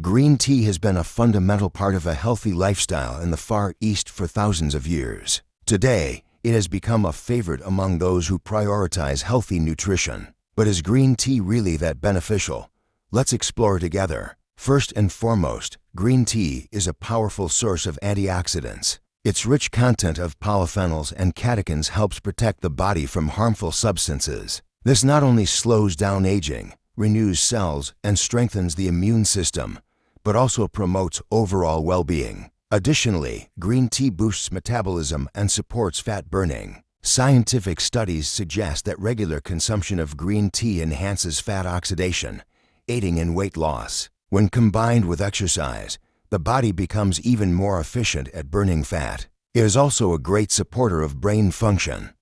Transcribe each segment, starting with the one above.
Green tea has been a fundamental part of a healthy lifestyle in the Far East for thousands of years. Today, it has become a favorite among those who prioritize healthy nutrition. But is green tea really that beneficial? Let's explore together. First and foremost, green tea is a powerful source of antioxidants. Its rich content of polyphenols and catechins helps protect the body from harmful substances. This not only slows down aging, renews cells, and strengthens the immune system, but also promotes overall well-being. Additionally, green tea boosts metabolism and supports fat burning. Scientific studies suggest that regular consumption of green tea enhances fat oxidation, aiding in weight loss. When combined with exercise, the body becomes even more efficient at burning fat. It is also a great supporter of brain function.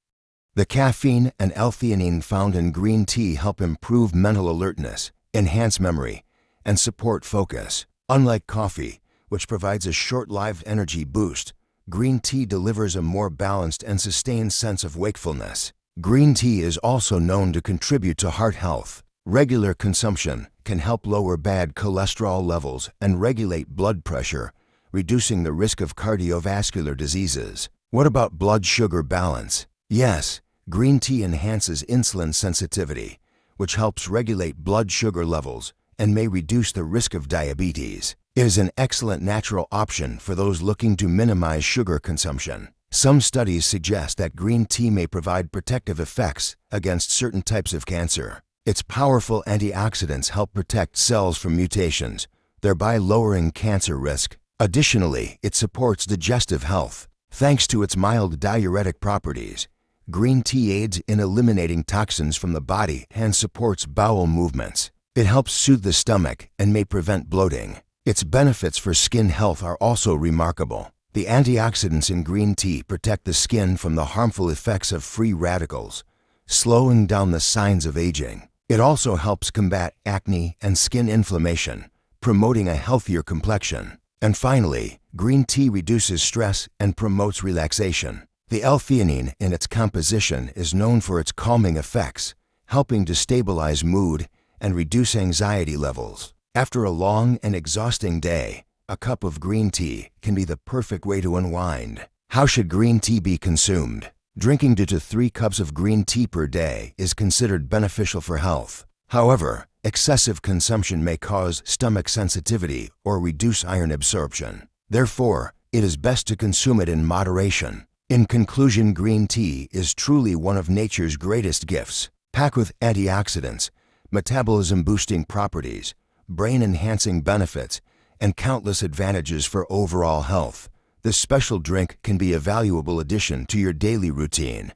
The caffeine and L-theanine found in green tea help improve mental alertness, enhance memory, and support focus. Unlike coffee, which provides a short-lived energy boost, green tea delivers a more balanced and sustained sense of wakefulness. Green tea is also known to contribute to heart health. Regular consumption can help lower bad cholesterol levels and regulate blood pressure, reducing the risk of cardiovascular diseases. What about blood sugar balance? Yes, green tea enhances insulin sensitivity, which helps regulate blood sugar levels and may reduce the risk of diabetes. It is an excellent natural option for those looking to minimize sugar consumption. Some studies suggest that green tea may provide protective effects against certain types of cancer. Its powerful antioxidants help protect cells from mutations, thereby lowering cancer risk. Additionally, it supports digestive health. Thanks to its mild diuretic properties, green tea aids in eliminating toxins from the body and supports bowel movements. It helps soothe the stomach and may prevent bloating. Its benefits for skin health are also remarkable. The antioxidants in green tea protect the skin from the harmful effects of free radicals, slowing down the signs of aging. It also helps combat acne and skin inflammation, promoting a healthier complexion. And finally, green tea reduces stress and promotes relaxation. The L-theanine in its composition is known for its calming effects, helping to stabilize mood and reduce anxiety levels. After a long and exhausting day, a cup of green tea can be the perfect way to unwind. How should green tea be consumed? Drinking 2 to 3 cups of green tea per day is considered beneficial for health. However, excessive consumption may cause stomach sensitivity or reduce iron absorption. Therefore, it is best to consume it in moderation. In conclusion, green tea is truly one of nature's greatest gifts. Packed with antioxidants, metabolism-boosting properties, brain-enhancing benefits, and countless advantages for overall health, this special drink can be a valuable addition to your daily routine,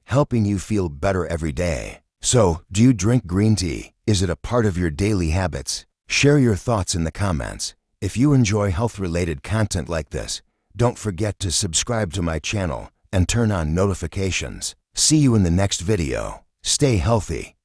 helping you feel better every day. So, do you drink green tea? Is it a part of your daily habits? Share your thoughts in the comments. If you enjoy health-related content like this, don't forget to subscribe to my channel and turn on notifications. See you in the next video. Stay healthy.